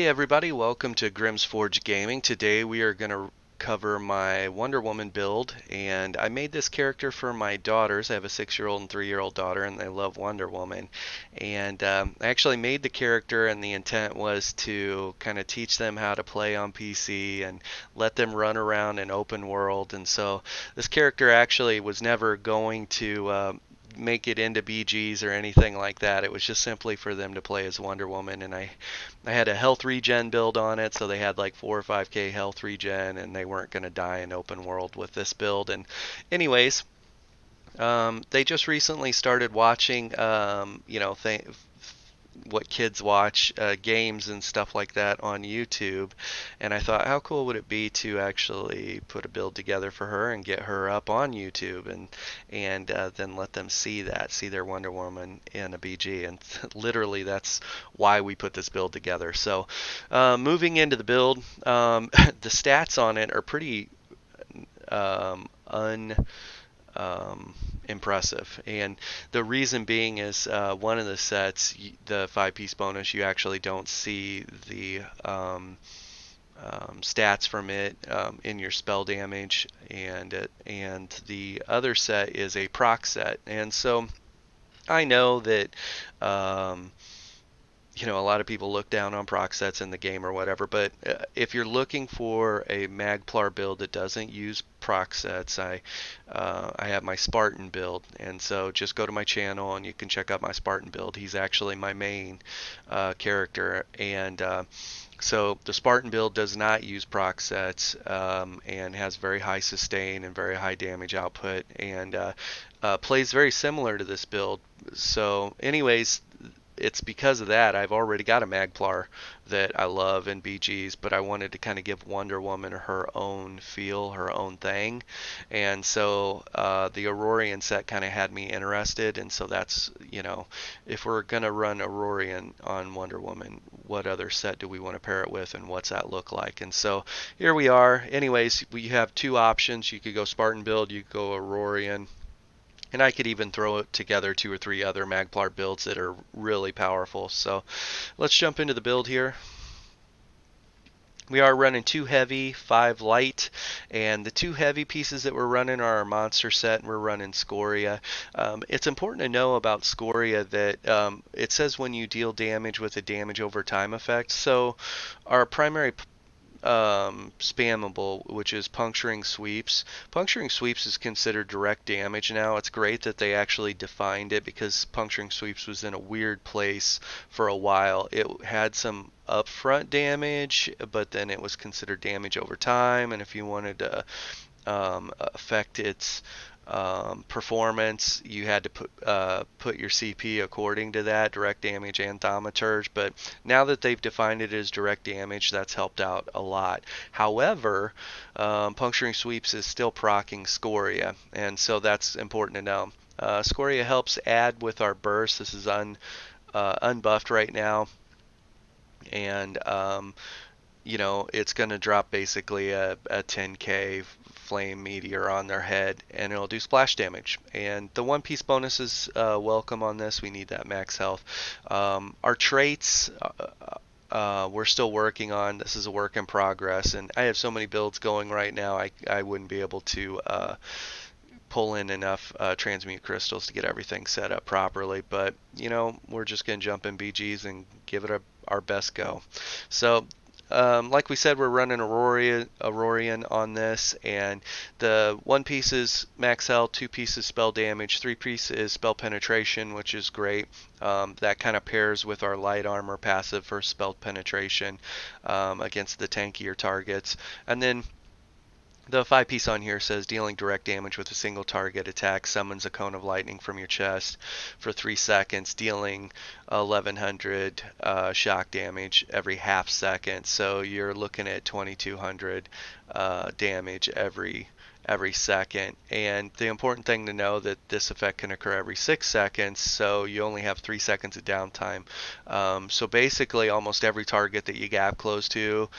everybody, welcome to Grimm's Forge Gaming. Today we are going to cover my Wonder Woman build, and I made this character for my daughters. I have a 6-year-old and 3-year-old daughter, and they love Wonder Woman. And I actually made the character, and the intent was to kind of teach them how to play on PC and let them run around in open world. And so this character actually was never going to make it into BGs or anything like that. It was just simply for them to play as Wonder Woman, and I had a health regen build on it, so they had like 4 or 5k health regen, and they weren't going to die in open world with this build. And anyways, they just recently started watching, what kids watch, games and stuff like that on YouTube, and I thought, how cool would it be to actually put a build together for her and get her up on YouTube, and then let them see their Wonder Woman in a BG, and literally that's why we put this build together. So, moving into the build, the stats on it are pretty un impressive. And the reason being is one of the sets, the 5-piece bonus, you actually don't see the stats from it in your spell damage, and the other set is a proc set. And so I know that a lot of people look down on proc sets in the game or whatever, but if you're looking for a Magplar build that doesn't use proc sets, I have my Spartan build, and so just go to my channel and you can check out my Spartan build. He's actually my main character, and so the Spartan build does not use proc sets, and has very high sustain and very high damage output, and plays very similar to this build. So anyways, it's because of that I've already got a Magplar that I love in BGs, but I wanted to kind of give Wonder Woman her own feel, her own thing. And so the Aurorian set kind of had me interested, and so that's, if we're going to run Aurorian on Wonder Woman, what other set do we want to pair it with, and what's that look like? And so here we are. Anyways, we have two options. You could go Spartan build, you could go Aurorian. And I could even throw together 2 or 3 other Magplar builds that are really powerful. So let's jump into the build here. We are running 2 heavy, 5 light, and the 2 heavy pieces that we're running are our monster set, and we're running Scoria. It's important to know about Scoria that it says when you deal damage with a damage over time effect. So our primary spammable, which is puncturing sweeps. Puncturing sweeps is considered direct damage now. It's great that they actually defined it, because puncturing sweeps was in a weird place for a while. It had some upfront damage, but then it was considered damage over time, and if you wanted to affect its performance, you had to put your CP according to that, direct damage and thaumaturge. But now that they've defined it as direct damage, that's helped out a lot. However, puncturing sweeps is still proccing Scoria, and so that's important to know. Scoria helps add with our burst. This is unbuffed right now, and it's going to drop basically a 10k flame meteor on their head, and it'll do splash damage. And the 1-piece bonus is welcome on this. We need that max health. Our traits, we're still working on. This is a work in progress, and I have so many builds going right now, I wouldn't be able to pull in enough transmute crystals to get everything set up properly. But we're just going to jump in BGs and give it our best go. So like we said, we're running Aurorian on this, and the 1 piece is max health, 2 pieces spell damage, 3 piece is spell penetration, which is great. That kind of pairs with our light armor passive for spell penetration against the tankier targets. And then the 5-piece on here says dealing direct damage with a single target attack summons a cone of lightning from your chest for 3 seconds, dealing 1100 shock damage every half second. So you're looking at 2200 damage every second. And the important thing to know that this effect can occur every 6 seconds, so you only have 3 seconds of downtime. So basically almost every target that you gap close to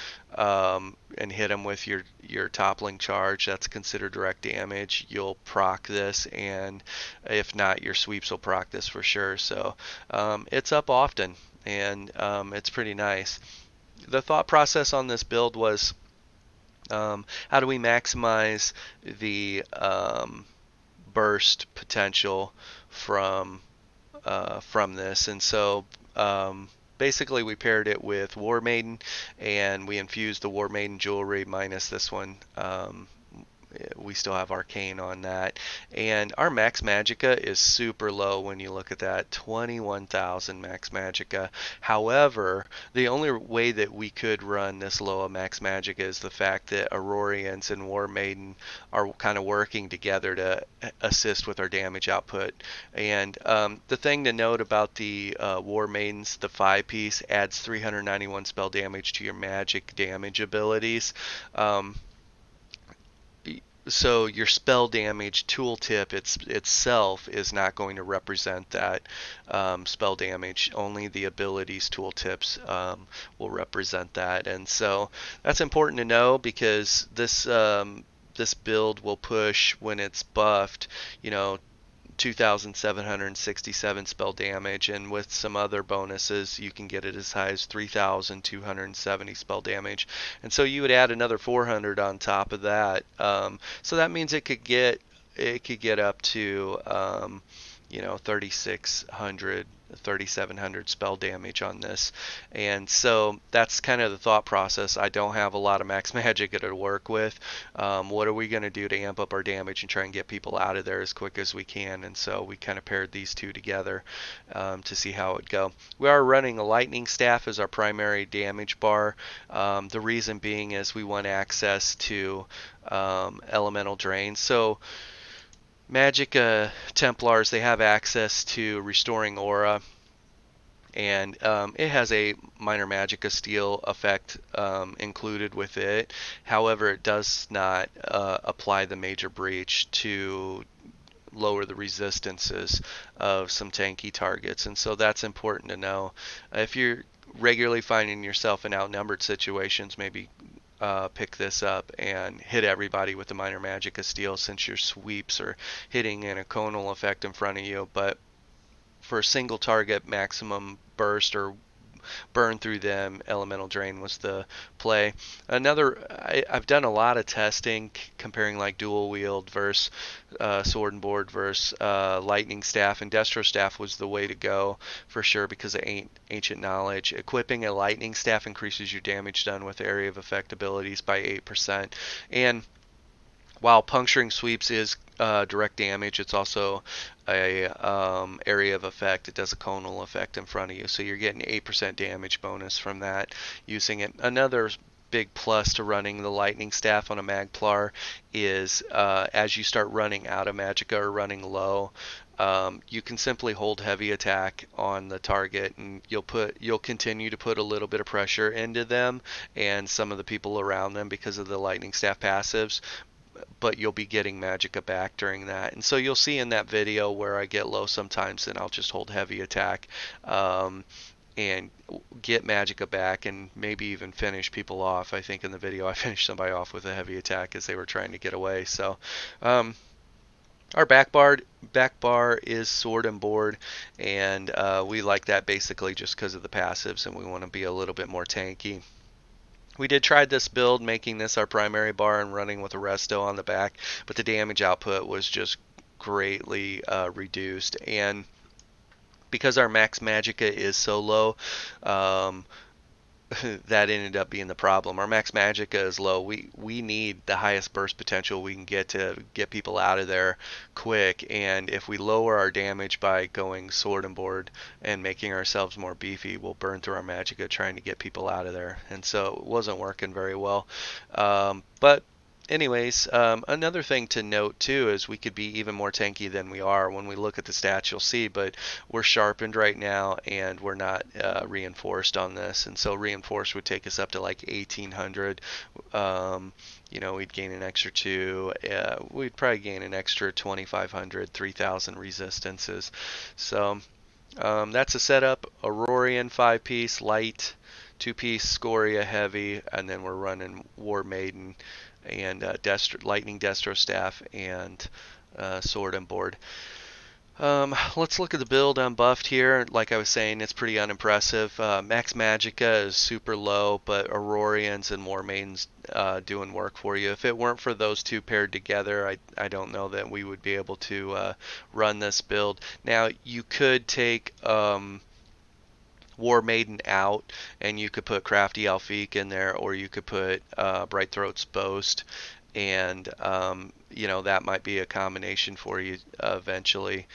and hit them with your toppling charge, that's considered direct damage. You'll proc this, and if not, your sweeps will proc this for sure. So it's up often, and it's pretty nice. the thought process on this build was, how do we maximize the burst potential from from this? And so basically we paired it with War Maiden, and we infused the War Maiden jewelry minus this one. We still have arcane on that, and our max magicka is super low when you look at that, 21,000 max magicka. However, the only way that we could run this low of max magicka is the fact that Aurorians and War Maiden are kind of working together to assist with our damage output. And the thing to note about the War Maidens, the 5-piece adds 391 spell damage to your magic damage abilities. So your spell damage tooltip itself is not going to represent that spell damage. Only the abilities tooltips will represent that, and so that's important to know, because this build will push, when it's buffed, 2,767 spell damage, and with some other bonuses you can get it as high as 3,270 spell damage. And so you would add another 400 on top of that. So that means it could get up to 3,600, 3,700 spell damage on this. And so that's kind of the thought process. I don't have a lot of max magic to work with. What are we going to do to amp up our damage and try and get people out of there as quick as we can? And so we kind of paired these two together to see how it would go. We are running a lightning staff as our primary damage bar. The reason being is we want access to elemental drain. So Magicka Templars, they have access to restoring aura, and it has a minor Magicka steel effect included with it. However, it does not apply the major breach to lower the resistances of some tanky targets, and so that's important to know. If you're regularly finding yourself in outnumbered situations, maybe pick this up and hit everybody with the minor Magicka steel, since your sweeps are hitting in a conal effect in front of you. But for a single target maximum burst or burn through them, elemental drain was the play. I've done a lot of testing comparing like dual wield versus sword and board versus lightning staff, and Destro staff was the way to go for sure because of ancient knowledge. Equipping a lightning staff increases your damage done with area of effect abilities by 8%, and while puncturing sweeps is direct damage, it's also a area of effect. It does a conal effect in front of you, so you're getting 8% damage bonus from that using it. Another big plus to running the lightning staff on a Magplar is as you start running out of magicka or running low, you can simply hold heavy attack on the target, and you'll continue to put a little bit of pressure into them and some of the people around them because of the lightning staff passives, but you'll be getting magicka back during that. And so you'll see in that video where I get low sometimes, and I'll just hold heavy attack and get magicka back, and maybe even finish people off. I think in the video I finished somebody off with a heavy attack as they were trying to get away. So our back bar is sword and board, and we like that basically just because of the passives, and we want to be a little bit more tanky. We did try this build, making this our primary bar and running with a resto on the back, but the damage output was just greatly reduced. And because our max magicka is so low, that ended up being the problem. Our max magicka is low. We need the highest burst potential we can get to get people out of there quick, and if we lower our damage by going sword and board and making ourselves more beefy, we'll burn through our magicka trying to get people out of there, and so it wasn't working very well. But anyways, another thing to note too is we could be even more tanky than we are. When we look at the stats, you'll see, but we're sharpened right now, and we're not reinforced on this, and so reinforced would take us up to like 1,800. We'd gain an extra 2. We'd probably gain an extra 2,500, 3,000 resistances. So that's a setup. Aurorian 5-piece light, 2-piece Scoria heavy, and then we're running War Maiden and lightning Destro staff and sword and board. Let's look at the build unbuffed here. Like I was saying, it's pretty unimpressive. Max Magicka is super low, but Aurorians and War Maidens doing work for you. If it weren't for those two paired together, I don't know that we would be able to run this build. Now, you could take War Maiden out, and you could put Crafty Alfiq in there, or you could put Bright Throat's Boast, and that might be a combination for you eventually.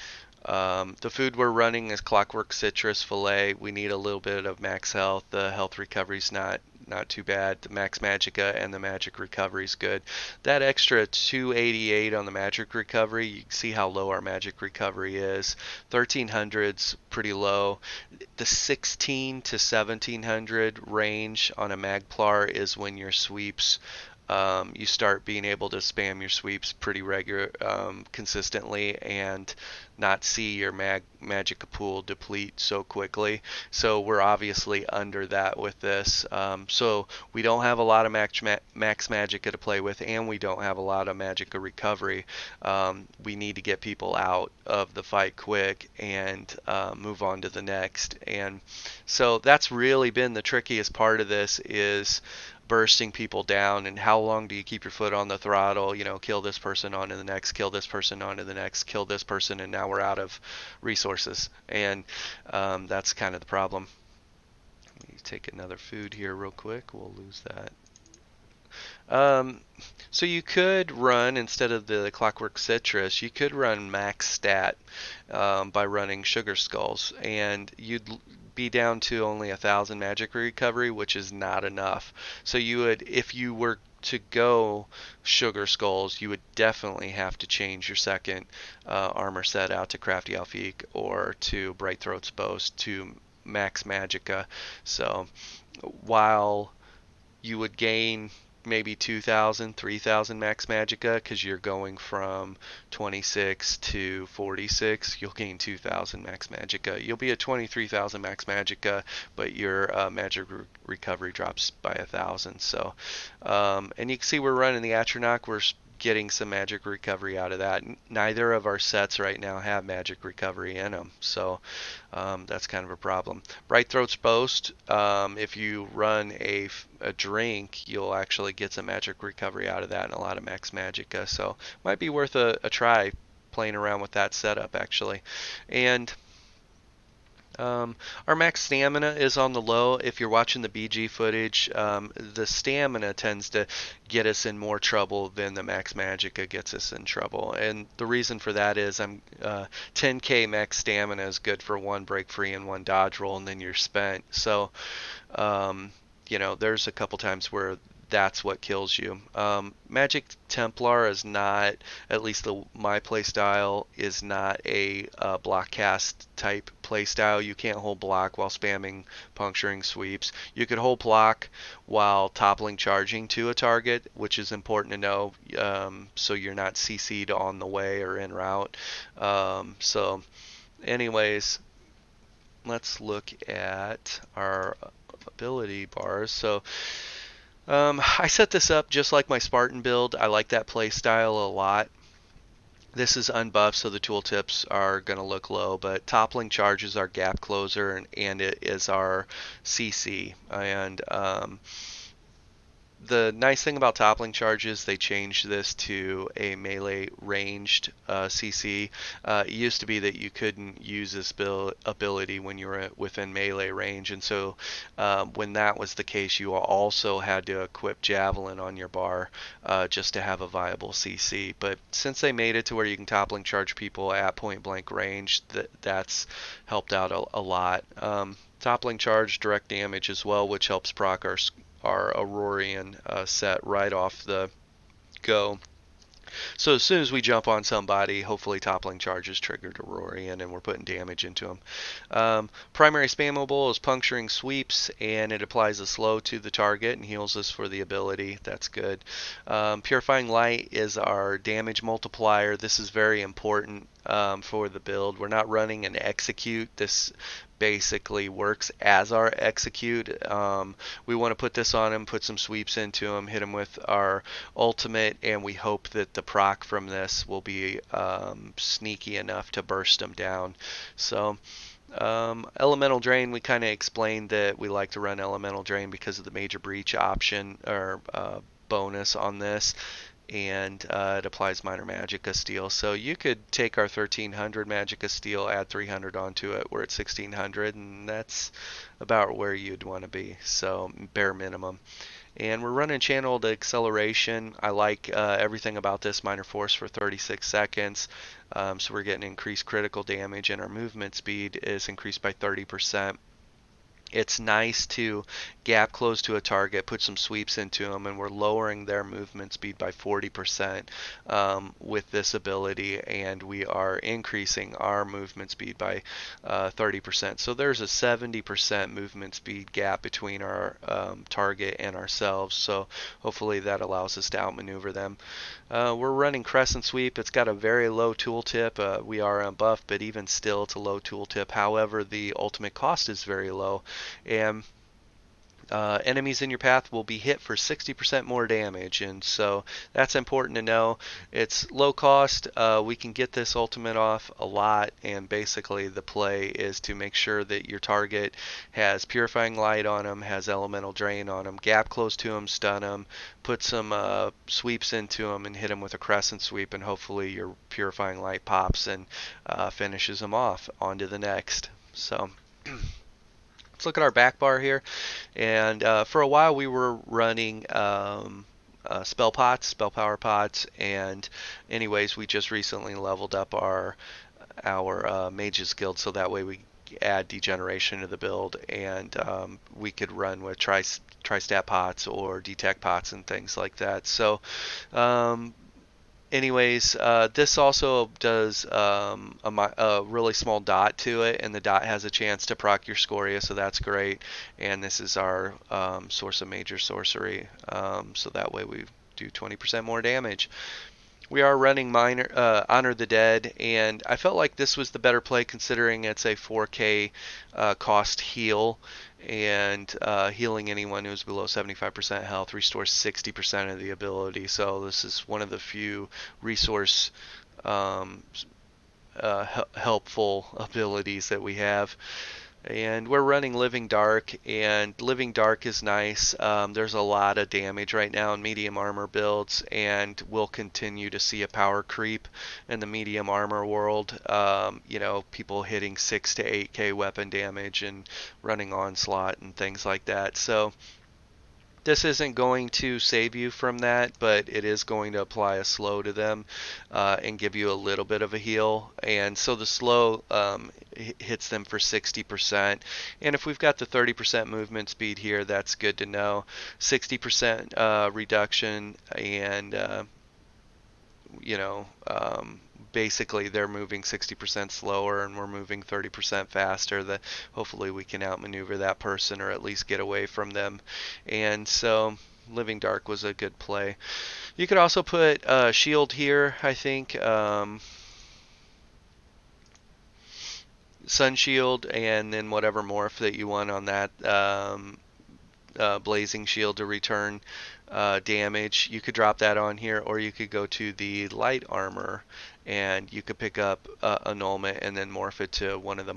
The food we're running is Clockwork Citrus Fillet. We need a little bit of max health. The health recovery's not too bad. The max Magicka and the magic recovery is good. That extra 288 on the magic recovery, you can see how low our magic recovery is. 1300's pretty low. The 16 to 1700 range on a Magplar is when your sweeps you start being able to spam your sweeps pretty consistently, and not see your Magicka pool deplete so quickly. So we're obviously under that with this. So we don't have a lot of max Magicka to play with, and we don't have a lot of Magicka recovery. We need to get people out of the fight quick and move on to the next. And so that's really been the trickiest part of this, is bursting people down, and how long do you keep your foot on the throttle, kill this person onto the next, kill this person onto the next, kill this person, and now we're out of resources. And that's kind of the problem. Let me take another food here real quick. We'll lose that. So you could run, instead of the Clockwork Citrus, you could run max stat by running Sugar Skulls, and you'd be down to only 1,000 magic recovery, which is not enough. So you would, if you were to go Sugar Skulls, you would definitely have to change your second armor set out to Crafty Alfiq or to Bright Throat's Boast to max Magicka. So while you would gain maybe 2,000, 3,000 max Magicka, because you're going from 26 to 46, you'll gain 2,000 max Magicka. You'll be at 23,000 max Magicka, but your magic recovery drops by 1,000. So, and you can see we're running the Atronach. We're getting some magic recovery out of that. Neither of our sets right now have magic recovery in them, so that's kind of a problem. Bright Throat's Boast, if you run a drink, you'll actually get some magic recovery out of that and a lot of max Magicka, so might be worth a try playing around with that setup actually. And our max stamina is on the low. If you're watching the BG footage, the stamina tends to get us in more trouble than the max Magicka gets us in trouble. And the reason for that is 10k max stamina is good for one break free and one dodge roll, and then you're spent. So, there's a couple times where that's what kills you. Magic Templar is not, at least my playstyle, is not a block cast type playstyle. You can't hold block while spamming puncturing sweeps. You could hold block while toppling charging to a target, which is important to know, so you're not CC'd on the way or en route. So anyways, let's look at our ability bars. So I set this up just like my Spartan build. I like that play style a lot. This is unbuffed, so the tooltips are going to look low, but toppling charge is our gap closer, and it is our CC. And the nice thing about toppling charge is they changed this to a melee ranged CC. It used to be that you couldn't use this ability when you were within melee range, and so when that was the case, you also had to equip Javelin on your bar just to have a viable CC. But since they made it to where you can toppling charge people at point blank range, that's helped out a lot. Toppling charge direct damage as well, which helps proc our Aurorian set right off the go. So as soon as we jump on somebody, hopefully toppling charge is triggered Aurorian and we're putting damage into them. Primary spammable is puncturing sweeps, and it applies a slow to the target and heals us for the ability. That's good. Purifying light is our damage multiplier. This is very important. for the build. We're not running an execute. This basically works as our execute. We want to put this on him, put some sweeps into him, hit him with our ultimate, and we hope that the proc from this will be sneaky enough to burst him down. So Elemental Drain, we kind of explained that we like to run Elemental Drain because of the Major Breach option or bonus on this, and it applies minor Magicka steel. So you could take our 1300 Magicka steel, add 300 onto it, we're at 1600, and that's about where you'd want to be, so bare minimum. And we're running channeled acceleration. I like everything about this. Minor force for 36 seconds. So we're getting increased critical damage, and our movement speed is increased by 30%. It's nice to gap close to a target, put some sweeps into them, and we're lowering their movement speed by 40% with this ability, and we are increasing our movement speed by 30%. So there's a 70% movement speed gap between our target and ourselves, so hopefully that allows us to outmaneuver them. We're running Crescent Sweep. It's got a very low tooltip. We are on buff, but even still it's a low tooltip. However, the ultimate cost is very low, and enemies in your path will be hit for 60% more damage, and so that's important to know. It's low cost. We can get this ultimate off a lot, and basically the play is to make sure that your target has Purifying Light on them, has Elemental Drain on them, gap close to them, stun them, put some sweeps into them, and hit them with a Crescent Sweep, and hopefully your Purifying Light pops and finishes them off. On to the next. So let's look at our back bar here, and for a while we were running spell pots, spell power pots, and anyways, we just recently leveled up our mages guild, so that way we add degeneration to the build, and we could run with tri-stat pots or detect pots and things like that. So anyways, this also does a really small dot to it, and the dot has a chance to proc your Scoria, so that's great. And this is our source of major sorcery, so that way we do 20% more damage. We are running Honor the Dead, and I felt like this was the better play considering it's a 4K cost heal, and healing anyone who's below 75% health restores 60% of the ability. So this is one of the few resource helpful abilities that we have. And we're running Living Dark, and Living Dark is nice. There's a lot of damage right now in medium armor builds, and we'll continue to see a power creep in the medium armor world. People hitting 6 to 8k weapon damage and running onslaught and things like that. So this isn't going to save you from that, but it is going to apply a slow to them and give you a little bit of a heal. And so the slow hits them for 60%. And if we've got the 30% movement speed here, that's good to know. 60% reduction, and basically they're moving 60% slower and we're moving 30% faster. That hopefully we can outmaneuver that person or at least get away from them. And so Living Dark was a good play. You could also put Shield here, I think. Sun Shield, and then whatever morph that you want on that. Blazing Shield to return damage. You could drop that on here, or you could go to the light armor and you could pick up annulment and then morph it to one of the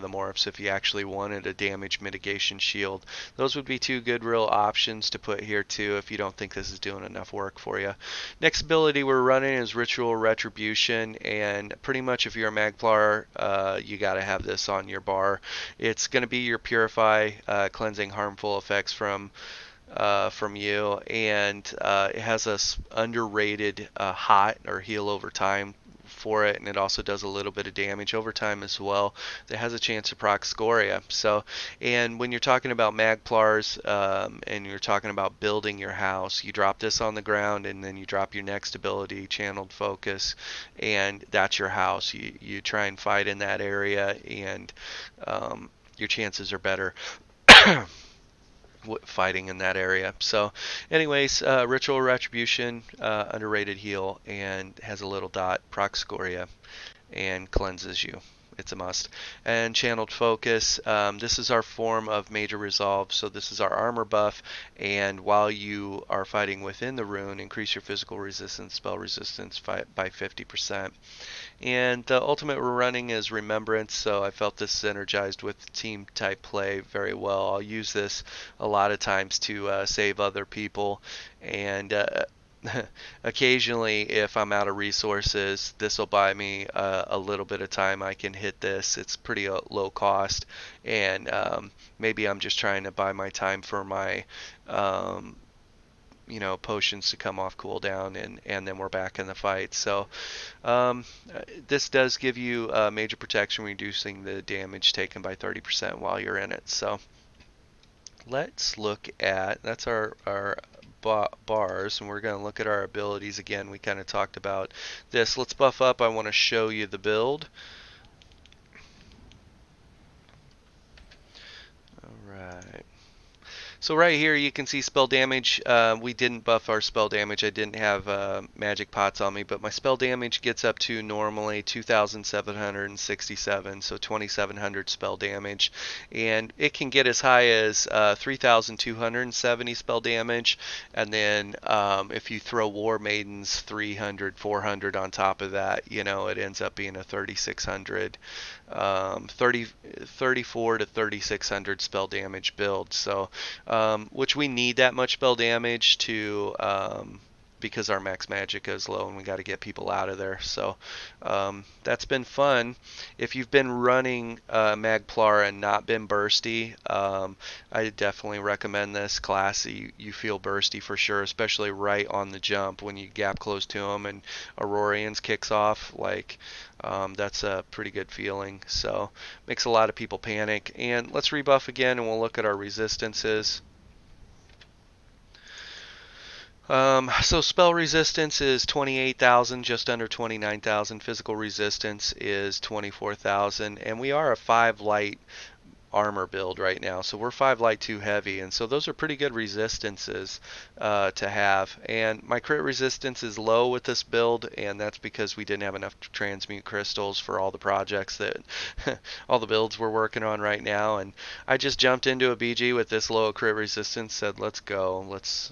morphs if you actually wanted a damage mitigation shield. Those would be two good real options to put here too if you don't think this is doing enough work for you. Next ability we're running is Ritual Retribution, and pretty much if you're a Magplar, you got to have this on your bar. It's going to be your Purify, cleansing harmful effects from you, and it has a underrated hot or heal over time for it, and it also does a little bit of damage over time as well. That has a chance to proc Scoria. So, and when you're talking about Magplars and you're talking about building your house, you drop this on the ground and then you drop your next ability, Channeled Focus, and that's your house. You try and fight in that area, and your chances are better. fighting in that area. So, anyways, Ritual Retribution, underrated heal, and has a little dot, proc scoria, and cleanses you. It's a must. And Channeled Focus. This is our form of Major Resolve. So this is our armor buff. And while you are fighting within the rune, increase your physical resistance, spell resistance by 50%. And the ultimate we're running is Remembrance, so I felt this synergized with team type play very well. I'll use this a lot of times to save other people, and occasionally, if I'm out of resources, this will buy me a little bit of time. I can hit this. It's pretty low cost, and maybe I'm just trying to buy my time for my um, potions to come off cooldown, and then we're back in the fight. So um, this does give you major protection, reducing the damage taken by 30% while you're in it. So let's look at, that's our bars, and we're going to look at our abilities again. We kind of talked about this. Let's buff up. I want to show you the build. All right. So right here you can see spell damage. We didn't buff our spell damage. I didn't have magic pots on me, but my spell damage gets up to normally 2,767, so 2,700 spell damage, and it can get as high as 3,270 spell damage, and then if you throw War Maidens 300, 400 on top of that, it ends up being a 3,600, 34 to 3,600 spell damage build. So which we need that much spell damage to, because our max Magicka is low and we got to get people out of there. So that's been fun. If you've been running Magplar and not been bursty, I definitely recommend this class. You feel bursty for sure, especially right on the jump when you gap close to them and Aurorians kicks off. That's a pretty good feeling. So makes a lot of people panic. And let's rebuff again, and we'll look at our resistances. So spell resistance is 28,000, just under 29,000. Physical resistance is 24,000, and we are a 5 light armor build right now, so we're 5 light 2 heavy, and so those are pretty good resistances to have. And my crit resistance is low with this build, and that's because we didn't have enough transmute crystals for all the projects that all the builds we're working on right now. And I just jumped into a BG with this low crit resistance, said let's go, let's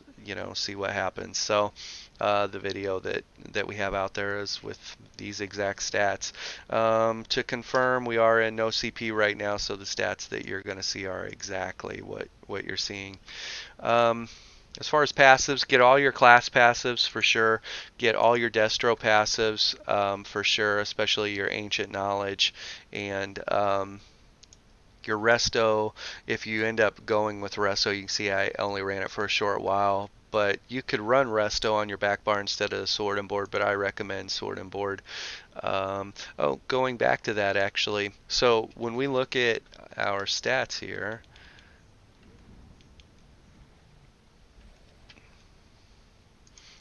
see what happens. So the video that we have out there is with these exact stats. To confirm, we are in no CP right now, so the stats that you're going to see are exactly what you're seeing. As far as passives, get all your class passives for sure. Get all your Destro passives for sure, especially your Ancient Knowledge and your Resto. If you end up going with Resto, you can see I only ran it for a short while, but you could run Resto on your back bar instead of Sword and Board, but I recommend Sword and Board. Going back to that actually, so when we look at our stats here,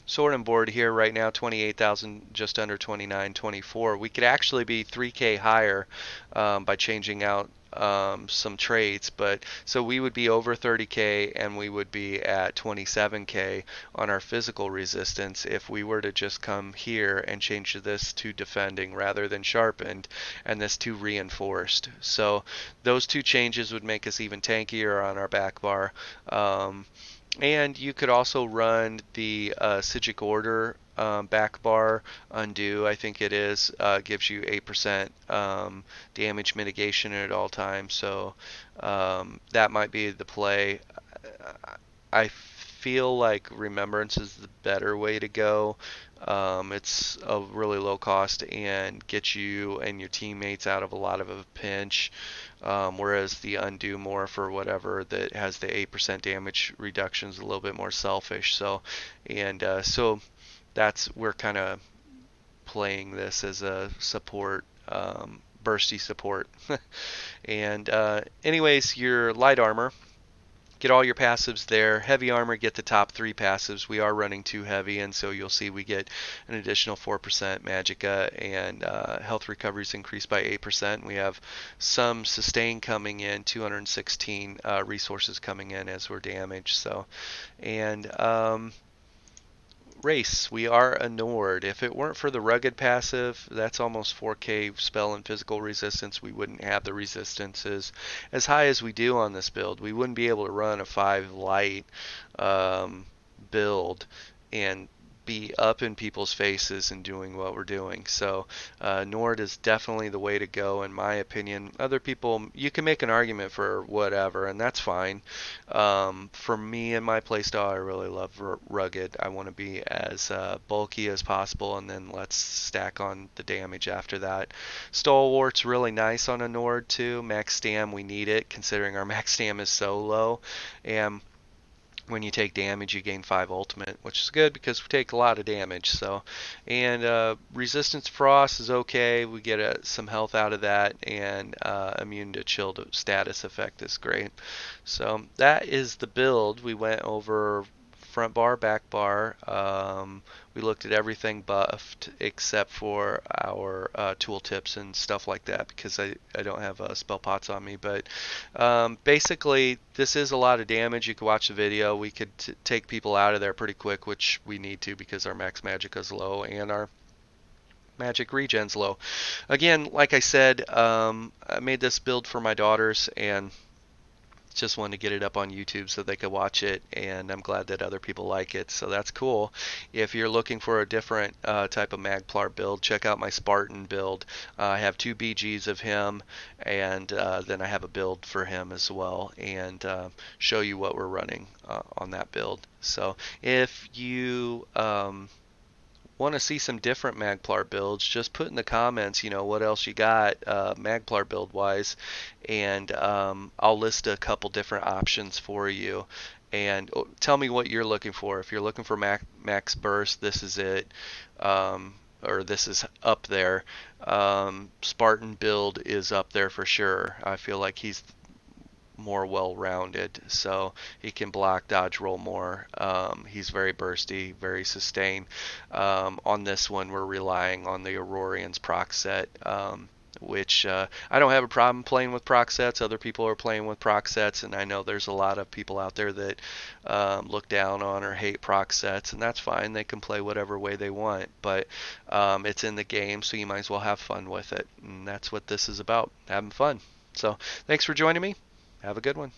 Sword and Board here right now, 28,000, just under 29, 24. We could actually be 3K higher by changing out some traits, but so we would be over 30K and we would be at 27K on our physical resistance if we were to just come here and change this to defending rather than sharpened, and this to reinforced. So those two changes would make us even tankier on our back bar. And you could also run the Sigic Order back bar undo, I think it is, gives you 8% damage mitigation at all times. So that might be the play. I feel like Remembrance is the better way to go. It's a really low cost and gets you and your teammates out of a lot of a pinch. Whereas the undo more for whatever that has the 8% damage reduction is a little bit more selfish. So that's, we're kind of playing this as a support, bursty support. And anyways, your light armor get all your passives there. Heavy armor, get the top 3 passives. We are running 2 heavy, and so you'll see we get an additional 4% Magicka, and health recovery is increased by 8%. We have some sustain coming in, 216 resources coming in as we're damaged. So, and race, we are a Nord. If it weren't for the rugged passive, that's almost 4k spell and physical resistance. We wouldn't have the resistances as high as we do on this build. We wouldn't be able to run a 5 light build and be up in people's faces and doing what we're doing. So Nord is definitely the way to go in my opinion. Other people, you can make an argument for whatever, and that's fine. For me and my playstyle, I really love rugged. I want to be as bulky as possible, and then let's stack on the damage after that. Stalwart's really nice on a Nord too. Max Stam, we need it considering our max Stam is so low. And when you take damage, you gain 5 ultimate, which is good because we take a lot of damage. So, and resistance to frost is okay. We get some health out of that, and immune to chill status effect is great. So that is the build. We went over front bar, back bar. We looked at everything buffed except for our tooltips and stuff like that because I don't have spell pots on me. But basically, this is a lot of damage. You can watch the video. We could take people out of there pretty quick, which we need to because our max magic is low and our magic regen's low. Again, like I said, I made this build for my daughters and just wanted to get it up on YouTube so they could watch it, and I'm glad that other people like it, so that's cool. If you're looking for a different type of Magplar build, check out my Spartan build. I have 2 BGs of him, and then I have a build for him as well, and show you what we're running on that build. So if you want to see some different Magplar builds, just put in the comments, what else you got Magplar build wise, and I'll list a couple different options for you. And tell me what you're looking for. If you're looking for max burst, this is it, or this is up there. Spartan build is up there for sure. I feel like he's more well-rounded, so he can block, dodge, roll more. He's very bursty, very sustained. On this one, we're relying on the Aurorian's proc set, which I don't have a problem playing with proc sets. Other people are playing with proc sets, and I know there's a lot of people out there that look down on or hate proc sets, and that's fine. They can play whatever way they want, but it's in the game, so you might as well have fun with it, and that's what this is about, having fun. So thanks for joining me. Have a good one.